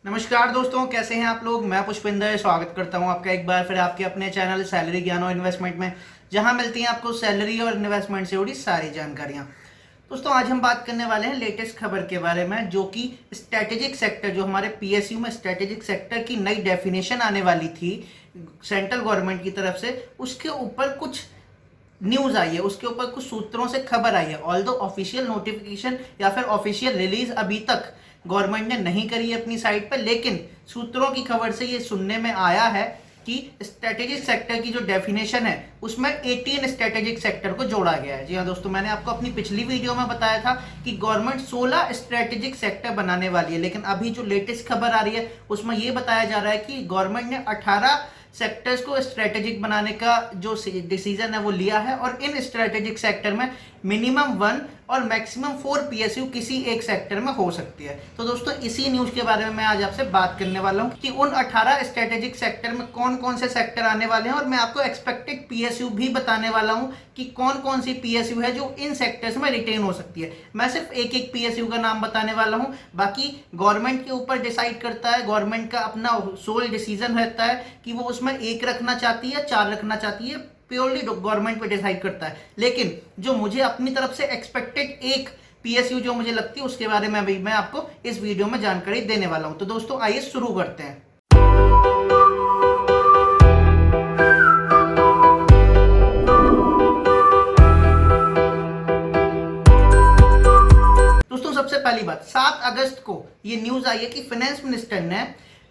नमस्कार दोस्तों, कैसे हैं आप लोग। मैं पुष्पिंदर स्वागत करता हूं आपका एक बार फिर आपके अपने चैनल सैलरी ज्ञान और इन्वेस्टमेंट में, जहां मिलती हैं आपको सैलरी और इन्वेस्टमेंट से जुड़ी सारी जानकारियां। दोस्तों, आज हम बात करने वाले हैं लेटेस्ट खबर के बारे में, जो कि स्ट्रेटेजिक सेक्टर, जो हमारे पीएसयू में स्ट्रेटेजिक सेक्टर की नई डेफिनेशन आने वाली थी सेंट्रल गवर्नमेंट की तरफ से, उसके ऊपर कुछ न्यूज आई है, उसके ऊपर कुछ सूत्रों से खबर आई है। ऑल्दो ऑफिशियल नोटिफिकेशन या फिर ऑफिशियल रिलीज अभी तक गवर्नमेंट ने नहीं करी है अपनी साइट पर, लेकिन सूत्रों की खबर से ये सुनने में आया है कि स्ट्रेटेजिक सेक्टर की जो डेफिनेशन है उसमें 18 स्ट्रेटेजिक सेक्टर को जोड़ा गया है। जी हाँ दोस्तों, मैंने आपको अपनी पिछली वीडियो में बताया था कि गवर्नमेंट 16 स्ट्रेटेजिक सेक्टर बनाने वाली है, लेकिन अभी जो लेटेस्ट खबर आ रही है उसमें यह बताया जा रहा है कि गवर्नमेंट ने 18 सेक्टर्स को स्ट्रेटेजिक बनाने का जो डिसीजन है वो लिया है, और इन स्ट्रेटेजिक सेक्टर में मिनिमम 1 और मैक्सिमम 4 पीएसयू किसी एक सेक्टर में हो सकती है। तो दोस्तों, इसी न्यूज के बारे में मैं आज आपसे बात करने वाला हूं कि उन 18 स्ट्रेटेजिक सेक्टर में कौन कौन से सेक्टर आने वाले हैं, और मैं आपको एक्सपेक्टेड पीएसयू भी बताने वाला हूं कि कौन कौन सी पीएसयू है जो इन सेक्टर्स में रिटेन हो सकती है। मैं सिर्फ एक एक पीएसयू का नाम बताने वाला हूं, बाकी गवर्नमेंट के ऊपर डिसाइड करता है। गवर्नमेंट का अपना सोल डिसीजन रहता है कि वो उसमें एक रखना चाहती है, 4 रखना चाहती है, प्योरली गवर्नमेंट पे डिसाइड करता है। लेकिन जो मुझे अपनी तरफ से एक्सपेक्टेड एक पीएसयू जो मुझे लगती है उसके बारे में अभी मैं आपको इस वीडियो में जानकारी देने वाला हूं। तो दोस्तों, आइए शुरू करते हैं। दोस्तों, सबसे पहली बात, 7 अगस्त को ये न्यूज आई है कि फाइनेंस मिनिस्टर ने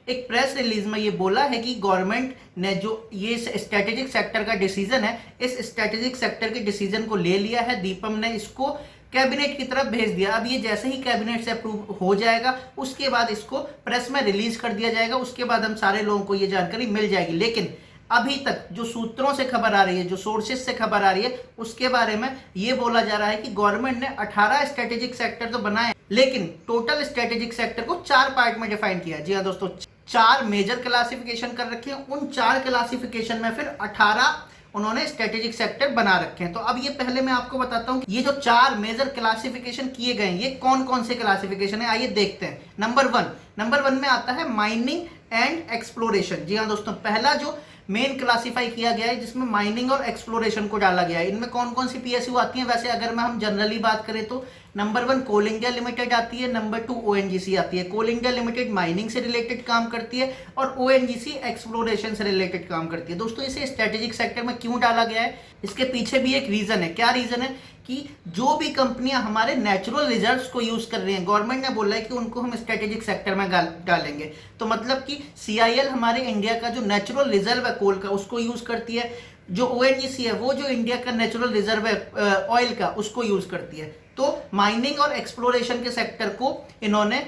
एक प्रेस रिलीज में ये बोला है कि गवर्नमेंट ने जो ये स्ट्रेटेजिक सेक्टर का डिसीजन है, इस स्ट्रेटेजिक सेक्टर के डिसीजन को ले लिया है। दीपम ने इसको कैबिनेट की तरफ भेज दिया। अब ये जैसे ही कैबिनेट से अप्रूव हो जाएगा उसके बाद इसको प्रेस में रिलीज कर दिया जाएगा, उसके बाद हम सारे लोगों को ये जानकारी मिल जाएगी। लेकिन अभी तक जो सूत्रों से खबर आ रही है, जो सोर्सेज से खबर आ रही है, उसके बारे में ये बोला जा रहा है कि गवर्नमेंट ने 18 स्ट्रेटेजिक सेक्टर तो बनाए, लेकिन टोटल स्ट्रेटेजिक सेक्टर को 4 पार्ट में डिफाइन किया। जी हाँ दोस्तों, 4 मेजर क्लासिफिकेशन कर रखे हैं। उन 4 क्लासिफिकेशन में फिर 18 उन्होंने स्ट्रेटेजिक सेक्टर बना रखे हैं। तो अब ये पहले मैं आपको बताता हूं ये जो 4 मेजर क्लासिफिकेशन किए गए हैं ये कौन कौन से क्लासिफिकेशन है, आइए देखते हैं। नंबर वन में आता है माइनिंग एंड एक्सप्लोरेशन। जी हाँ दोस्तों, पहला जो मेन क्लासीफाई किया गया है जिसमें माइनिंग और एक्सप्लोरेशन को डाला गया है। इनमें कौन कौन सी पीएसयू आती हैं, वैसे अगर मैं हम जनरली बात करें तो नंबर 1 कोल इंडिया लिमिटेड आती है, नंबर 2 ओएनजीसी आती है। कोल इंडिया लिमिटेड माइनिंग से रिलेटेड काम करती है और ओएनजीसी एक्सप्लोरेशन से रिलेटेड काम करती है। दोस्तों, इसे स्ट्रेटेजिक सेक्टर में क्यों डाला गया है, इसके पीछे भी एक रीजन है। क्या रीजन है कि जो भी कंपनियां हमारे नेचुरल रिजर्व्स को यूज कर रही हैं, गवर्नमेंट ने बोला है कि उनको हम स्ट्रेटेजिक सेक्टर में डालेंगे। तो मतलब कि सीआईएल हमारे इंडिया का जो नेचुरल रिजर्व है कोल का, उसको यूज करती है। जो ओएनजीसी है वो जो इंडिया का नेचुरल रिजर्व है ऑयल का, उसको यूज करती है। तो माइनिंग और एक्सप्लोरेशन के सेक्टर को इन्होंने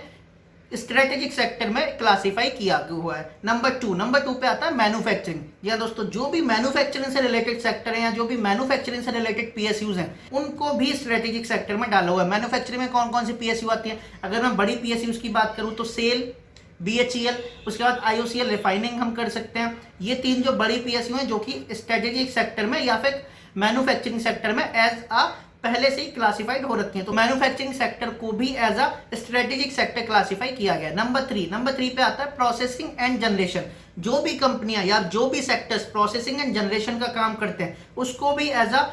स्ट्रेटेजिक सेक्टर में क्लासिफाई किया हुआ है। नंबर टू पे आता है मैन्युफैक्चरिंग। या दोस्तों, जो भी मैन्युफैक्चरिंग से रिलेटेड सेक्टर है या जो भी मैन्युफैक्चरिंग से रिलेटेड पीएसयूज हैं उनको भी स्ट्रेटेजिक सेक्टर में डाला हुआ है। मैन्युफैक्चरिंग में कौन कौन सी पीएसयू आती है, अगर मैं बड़ी पीएसयूज की बात करूं तो सेल, बीएचईएल, उसके बाद आईओसीएल रिफाइनिंग हम कर सकते हैं। ये 3 जो बड़ी पीएसयू हैं जो कि स्ट्रेटेजिक सेक्टर में या फिर मैन्युफैक्चरिंग सेक्टर में एज अ पहले से ही क्लासिफाइड हो रखी है। तो मैन्युफैक्चरिंग सेक्टर को भी as a strategic sector classify किया गया। नंबर 3 पे आता है प्रोसेसिंग एंड जनरेशन। जो भी कंपनियां या जो भी सेक्टर्स प्रोसेसिंग एंड जनरेशन का काम करते हैं उसको भी as a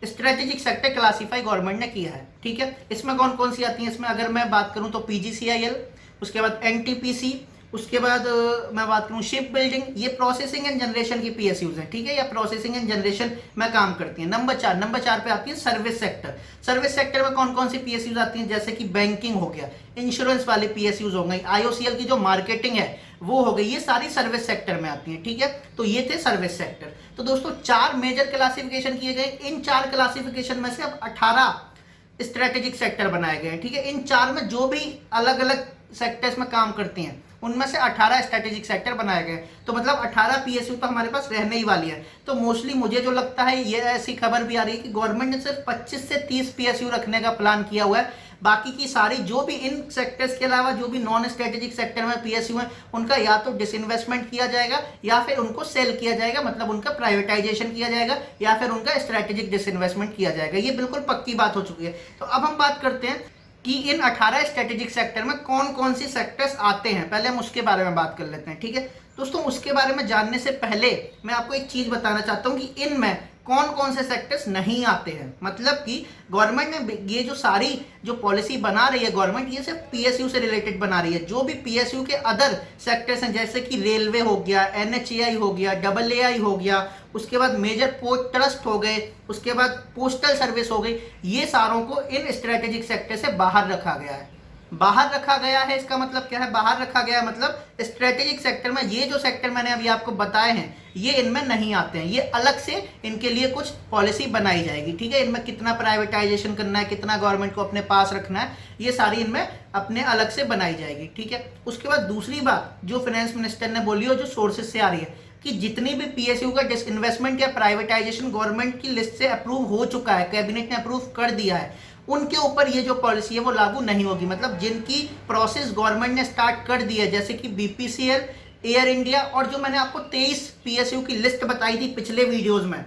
strategic sector classify government ने किया है। ठीक है, इसमें कौन कौन सी आती है, इसमें अगर मैं बात करूं तो पीजीसीआईएल, उसके बाद एनटीपीसी, उसके बाद मैं बात करूं शिप बिल्डिंग, ये प्रोसेसिंग एंड जनरेशन की पीएसयूज हैं। ठीक है, या प्रोसेसिंग एंड जनरेशन में काम करती हैं। नंबर 4 पे आती है सर्विस सेक्टर। सर्विस सेक्टर में कौन कौन सी पीएसयूज आती हैं, जैसे कि बैंकिंग हो गया, इंश्योरेंस वाली पीएसयूज हो गई, आईओसीएल की जो मार्केटिंग है वो हो गई, ये सारी सर्विस सेक्टर में आती हैं। ठीक है, तो ये थे सर्विस सेक्टर। तो दोस्तों, 4 मेजर क्लासिफिकेशन किए गए। इन 4 क्लासिफिकेशन में से अब 18 स्ट्रेटेजिक सेक्टर बनाए गए हैं। ठीक है, इन 4 में जो भी अलग अलग सेक्टर्स में काम करती हैं उनमें से 18 स्ट्रेटेजिक सेक्टर बनाए गए। तो मतलब 18 पीएसयू तो हमारे पास रहने ही वाली है। तो मोस्टली मुझे जो लगता है, ये ऐसी खबर भी आ रही है कि गवर्नमेंट ने सिर्फ 25 से 30 पीएसयू रखने का प्लान किया हुआ है। बाकी की सारी जो भी इन सेक्टर्स के अलावा जो भी नॉन स्ट्रेटेजिक सेक्टर में पीएसयू है उनका या तो डिसइन्वेस्टमेंट किया जाएगा या फिर उनको सेल किया जाएगा, मतलब उनका प्राइवेटाइजेशन किया जाएगा या फिर उनका स्ट्रेटेजिक डिसइन्वेस्टमेंट किया जाएगा। ये बिल्कुल पक्की बात हो चुकी है। तो अब हम बात करते हैं कि इन 18 स्ट्रेटेजिक सेक्टर में कौन कौन सी सेक्टर्स आते हैं। पहले हम उसके बारे में बात कर लेते हैं, ठीक है दोस्तों। उसके बारे में जानने से पहले मैं आपको एक चीज बताना चाहता हूं कि इनमें कौन कौन से सेक्टर्स नहीं आते हैं। मतलब कि गवर्नमेंट ने ये जो सारी जो पॉलिसी बना रही है गवर्नमेंट, ये सिर्फ पीएसयू से रिलेटेड बना रही है। जो भी पीएसयू के अदर सेक्टर्स हैं, जैसे कि रेलवे हो गया, एनएचएआई हो गया, AAI हो गया, उसके बाद मेजर पोर्ट ट्रस्ट हो गए, उसके बाद पोस्टल सर्विस हो गई, ये सारों को इन स्ट्रेटेजिक सेक्टर से बाहर रखा गया है। बाहर रखा गया है इसका मतलब क्या है? बाहर रखा गया है मतलब स्ट्रेटेजिक सेक्टर में ये जो सेक्टर मैंने अभी आपको बताए हैं ये इनमें नहीं आते हैं। ये अलग से इनके लिए कुछ पॉलिसी बनाई जाएगी, ठीक है। इनमें कितना प्राइवेटाइजेशन करना है, कितना गवर्नमेंट को अपने पास रखना है, ये सारी इनमें अपने अलग से बनाई जाएगी, ठीक है। उसके बाद दूसरी बात जो फाइनेंस मिनिस्टर ने बोली और जो सोर्सेज से आ रही है कि जितनी भी पीएसयू का डिसइन्वेस्टमेंट या प्राइवेटाइजेशन गवर्नमेंट की लिस्ट से अप्रूव हो चुका है, कैबिनेट ने अप्रूव कर दिया है, उनके ऊपर ये जो पॉलिसी है वो लागू नहीं होगी। मतलब जिनकी प्रोसेस गवर्नमेंट ने स्टार्ट कर दी है, जैसे कि बीपीसीएल, एयर इंडिया, और जो मैंने आपको 23 पीएसयू की लिस्ट बताई थी पिछले वीडियोस में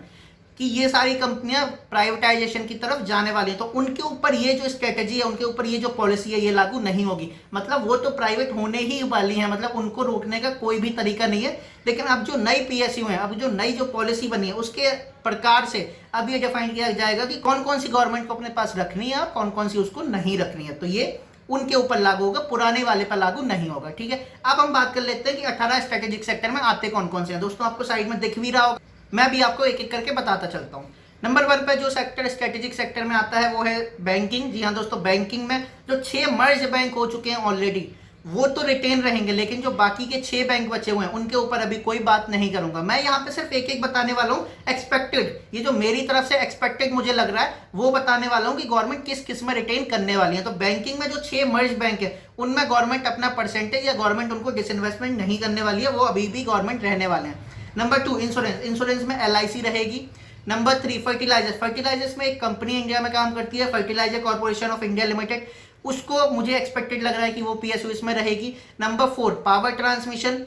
कि ये सारी कंपनियां प्राइवेटाइजेशन की तरफ जाने वाली हैं, तो उनके ऊपर ये जो स्ट्रेटेजी है, उनके ऊपर ये जो पॉलिसी है, ये लागू नहीं होगी। मतलब वो तो प्राइवेट होने ही वाली है, मतलब उनको रोकने का कोई भी तरीका नहीं है। लेकिन अब जो नई पीएसयू है, अब जो नई जो पॉलिसी बनी है, उसके प्रकार से अब ये डिफाइन किया जाएगा कि कौन कौन सी गवर्नमेंट को अपने पास रखनी है और कौन कौन सी उसको नहीं रखनी है। तो ये उनके ऊपर लागू होगा, पुराने वाले पर लागू नहीं होगा, ठीक है। अब हम बात कर लेते हैं कि 18 स्ट्रेटेजिक सेक्टर में आते कौन कौन से हैं। दोस्तों आपको साइड में दिख भी रहा होगा, मैं भी आपको एक एक करके बताता चलता हूँ। नंबर 1 पे जो सेक्टर स्ट्रेटेजिक सेक्टर में आता है वो है बैंकिंग। जी हाँ दोस्तों, बैंकिंग में जो 6 मर्ज बैंक हो चुके हैं ऑलरेडी, वो तो रिटेन रहेंगे, लेकिन जो बाकी के 6 बैंक बचे हुए हैं उनके ऊपर अभी कोई बात नहीं करूंगा। मैं यहाँ पे सिर्फ एक एक बताने वाला हूँ एक्सपेक्टेड, ये जो मेरी तरफ से एक्सपेक्टेड मुझे लग रहा है वो बताने वाला हूँ कि गवर्नमेंट किस किस में रिटेन करने वाली है। तो बैंकिंग में जो 6 मर्ज बैंक है उनमें गवर्नमेंट अपना परसेंटेज या गवर्नमेंट उनको डिसइन्वेस्टमेंट नहीं करने वाली है, वो अभी भी गवर्नमेंट रहने वाले हैं। नंबर 2 इंश्योरेंस, इंश्योरेंस में LIC रहेगी। नंबर 3 फर्टिलाइजर्स, फर्टिलाइजर्स में एक कंपनी इंडिया में काम करती है, fertiliser corporation of India limited, उसको मुझे एक्सपेक्टेड लग रहा है कि वो पीएसयू इसमें रहेगी। Number 4 power transmission,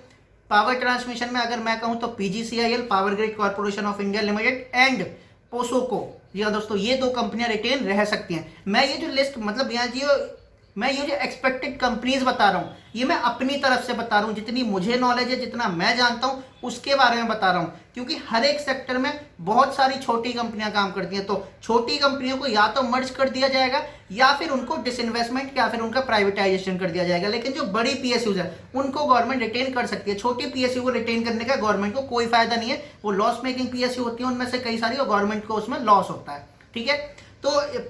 power transmission में अगर मैं कहूं तो PGCIL, power grid corporation of India limited and POSOCO. जी हाँ दोस्तों, ये 2 कंपनियां रिटेन रह सकती हैं। मैं ये जो लिस्ट मतलब यहाँ जी मैं ये जो एक्सपेक्टेड कंपनीज बता रहा हूँ ये मैं अपनी तरफ से बता रहा हूँ, जितनी मुझे नॉलेज है, जितना मैं जानता हूँ उसके बारे में बता रहा हूँ, क्योंकि हर एक सेक्टर में बहुत सारी छोटी कंपनियां काम करती हैं। तो छोटी कंपनियों को या तो मर्ज कर दिया जाएगा या फिर उनको डिसइन्वेस्टमेंट या फिर उनका प्राइवेटाइजेशन कर दिया जाएगा। लेकिन जो बड़ी पीएसयूज है उनको गवर्नमेंट रिटेन कर सकती है। छोटी पीएसयू को रिटेन करने का गवर्नमेंट को कोई फायदा नहीं है, वो लॉस मेकिंग पीएसयू होती है उनमें से कई सारी, और गवर्नमेंट को उसमें लॉस होता है, ठीक है। तो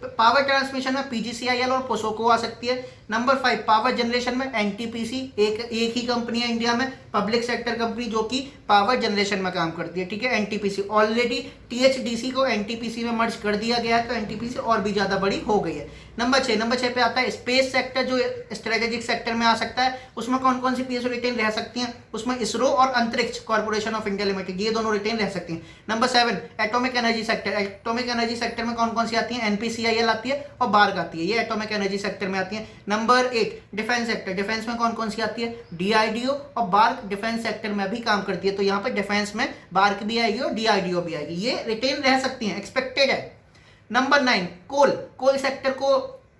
पावर ट्रांसमिशन में PGCIL और पोसोको आ सकती है। नंबर 5 पावर जनरेशन में NTPC, एक ही कंपनी है इंडिया में, पब्लिक सेक्टर कंपनी जो कि पावर जनरेशन में काम करती है, ठीक है। NTPC ऑलरेडी THDC को NTPC में मर्ज कर दिया गया है, तो NTPC और भी ज्यादा बड़ी हो गई है। नंबर 6 पे आता है स्पेस सेक्टर, जो स्ट्रेटेजिक सेक्टर में आ सकता है। उसमें कौन कौन सी पीएसयू रिटेन रह सकती हैं? उसमें इसरो और अंतरिक्ष कॉर्पोरेशन ऑफ इंडिया लिमिटेड, ये दोनों रिटेन रह सकती हैं। Number 7 atomic energy sector, atomic energy sector में कौन कौन सी आती है? NPCIL आती है और बार्क आती है, ये एटॉमिक एनर्जी सेक्टर में आती है। नंबर 8 डिफेंस सेक्टर, डिफेंस में कौन कौन सी आती है? DRDO और बार्क डिफेंस सेक्टर में भी काम करती है, तो यहाँ पे डिफेंस में बार्क भी आएगी और DRDO भी आएगी, ये रिटेन रह सकती हैं, एक्सपेक्टेड है। नंबर 9 कोल, कोल सेक्टर को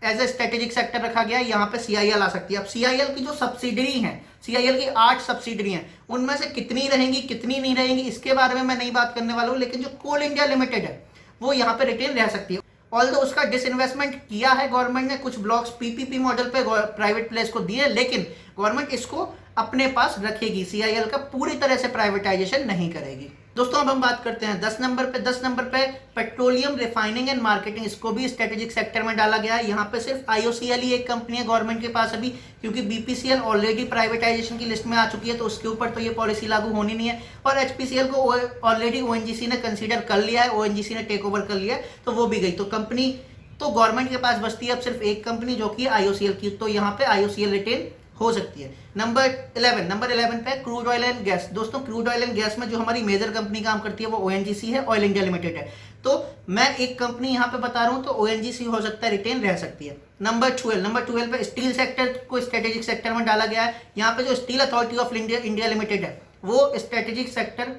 एज ए स्ट्रेटेजिक सेक्टर रखा गया है, यहाँ पे CIL आ सकती है। अब CIL की जो सब्सिडरी हैं, CIL की 8 सब्सिडरी हैं, उनमें से कितनी रहेंगी कितनी नहीं रहेंगी इसके बारे में मैं नहीं बात करने वाला हूँ, लेकिन जो कोल इंडिया लिमिटेड है वो यहाँ पे रिटेन रह सकती है। ऑल्दो उसका डिसइन्वेस्टमेंट किया है गवर्नमेंट ने, कुछ ब्लॉक्स PPP मॉडल पे प्राइवेट प्लेस को दिए, लेकिन गवर्नमेंट इसको अपने पास रखेगी, CIL का पूरी तरह से प्राइवेटाइजेशन नहीं करेगी। दोस्तों अब हम बात करते हैं 10 नंबर पे पेट्रोलियम रिफाइनिंग एंड मार्केटिंग, इसको भी स्ट्रेटेजिक सेक्टर में डाला गया है। यहाँ पे सिर्फ IOCL ही एक कंपनी है गवर्नमेंट के पास अभी, क्योंकि BPCL ऑलरेडी प्राइवेटाइजेशन की लिस्ट में आ चुकी है, तो उसके ऊपर तो ये पॉलिसी लागू होनी नहीं है। और HPCL को ऑलरेडी ONGC ने कंसीडर कर लिया है, ONGC ने टेक ओवर कर लिया है, तो वो भी गई। तो कंपनी तो गवर्नमेंट के पास बचती है अब सिर्फ एक कंपनी, जो कि IOCL की, तो यहाँ पे IOCL रिटेन हो सकती है। नंबर 11 पे क्रूड ऑयल एंड गैस। दोस्तों क्रूड ऑयल एंड गैस में जो हमारी मेजर कंपनी काम करती है वो ONGC है, ऑयल इंडिया लिमिटेड है। तो मैं एक कंपनी यहाँ पे बता रहा हूँ, तो ONGC हो सकता है रिटेन रह सकती है। नंबर 12 पे स्टील सेक्टर को स्ट्रेटेजिक सेक्टर में डाला गया है। यहाँ पे जो steel authority of India limited है वो स्ट्रेटेजिक सेक्टर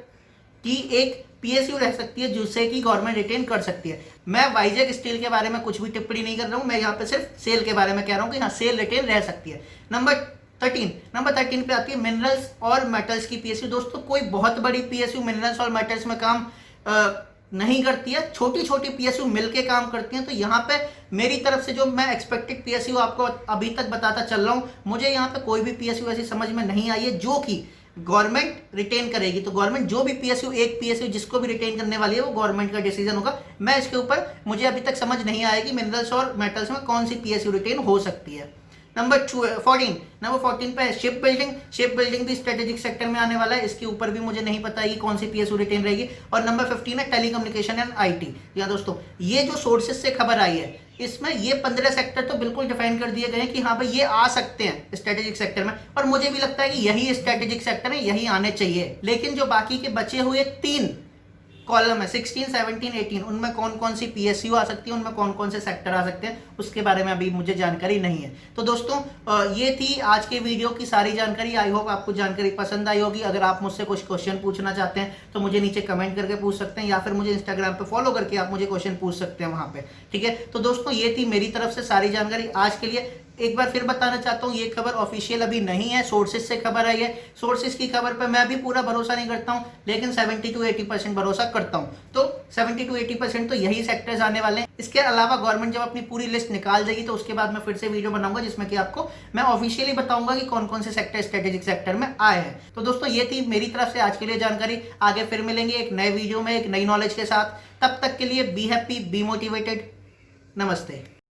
की एक पीएसयू रह सकती है जिससे कि गवर्नमेंट रिटेन कर सकती है। मैं वाइजैक स्टील के बारे में कुछ भी टिप्पणी नहीं कर रहा हूं, मैं यहाँ पे सिर्फ सेल के बारे में कह रहा हूं कि हाँ सेल रिटेन रह सकती है। नंबर 13 पे आती है मिनरल्स और मेटल्स की पीएसयू। दोस्तों कोई बहुत बड़ी पीएसयू मिनरल्स और मेटल्स में काम नहीं करती है, छोटी छोटी पीएसयू मिलके काम करती हैं। तो यहाँ पे मेरी तरफ से जो मैं एक्सपेक्टेड पीएसयू आपको अभी तक बताता चल रहा हूँ, मुझे यहाँ पे कोई भी पीएसयू ऐसी समझ में नहीं आई है जो कि गवर्नमेंट रिटेन करेगी। तो गवर्नमेंट जो भी पीएसयू, एक पीएसयू जिसको भी रिटेन करने वाली है वो गवर्नमेंट का डिसीजन होगा। मैं इसके ऊपर, मुझे अभी तक समझ नहीं आया कि मिनरल्स और मेटल्स में कौन सी पीएसयू रिटेन हो सकती है। नंबर 14 पे शिप बिल्डिंग भी स्ट्रेटेजिक सेक्टर में आने वाला है, इसके ऊपर भी मुझे नहीं पता है कि कौन सी पीएसयू रिटेन रहेगी। और नंबर 15 है टेलीकम्युनिकेशन एंड आईटी। या दोस्तों ये जो सोर्सेज से खबर आई है इसमें ये 15 सेक्टर तो बिल्कुल डिफाइन कर दिए गए हैं कि हाँ भाई ये आ सकते हैं स्ट्रेटेजिक सेक्टर में, और मुझे भी लगता है कि यही स्ट्रेटेजिक सेक्टर है, यही आने चाहिए। लेकिन जो बाकी के बचे हुए 3 कॉलम है 16, 17, 18, उनमें कौन कौन सी पीएसयू आ सकती है, उनमें कौन कौन से सेक्टर आ सकते हैं, उसके बारे में अभी मुझे जानकारी नहीं है। तो दोस्तों ये थी आज के वीडियो की सारी जानकारी। आई होप आपको जानकारी पसंद आई होगी। अगर आप मुझसे कुछ क्वेश्चन पूछना चाहते हैं तो मुझे नीचे कमेंट करके पूछ सकते हैं, या फिर मुझे इंस्टाग्राम पे फॉलो करके आप मुझे क्वेश्चन पूछ सकते हैं वहां पे, ठीक है। तो दोस्तों ये थी मेरी तरफ से सारी जानकारी आज के लिए। एक बार फिर बताना चाहता हूँ ये खबर ऑफिशियल अभी नहीं है, सोर्सेज से खबर आई है। सोर्सेज की खबर पर मैं भी पूरा भरोसा नहीं करता हूँ, लेकिन 70 to 80% भरोसा करता हूँ। तो 70 to 80% तो यही सेक्टर्स आने वाले हैं। इसके अलावा गवर्नमेंट जब अपनी पूरी लिस्ट निकाल देगी तो उसके बाद मैं फिर से वीडियो बनाऊंगा जिसमें कि आपको मैं ऑफिशियली बताऊंगा कि कौन कौन से सेक्टर स्ट्रेटेजिक सेक्टर में आए हैं। तो दोस्तों ये थी मेरी तरफ से आज के लिए जानकारी। आगे फिर मिलेंगे एक नए वीडियो में एक नई नॉलेज के साथ। तब तक के लिए बी हैप्पी, बी मोटिवेटेड। नमस्ते।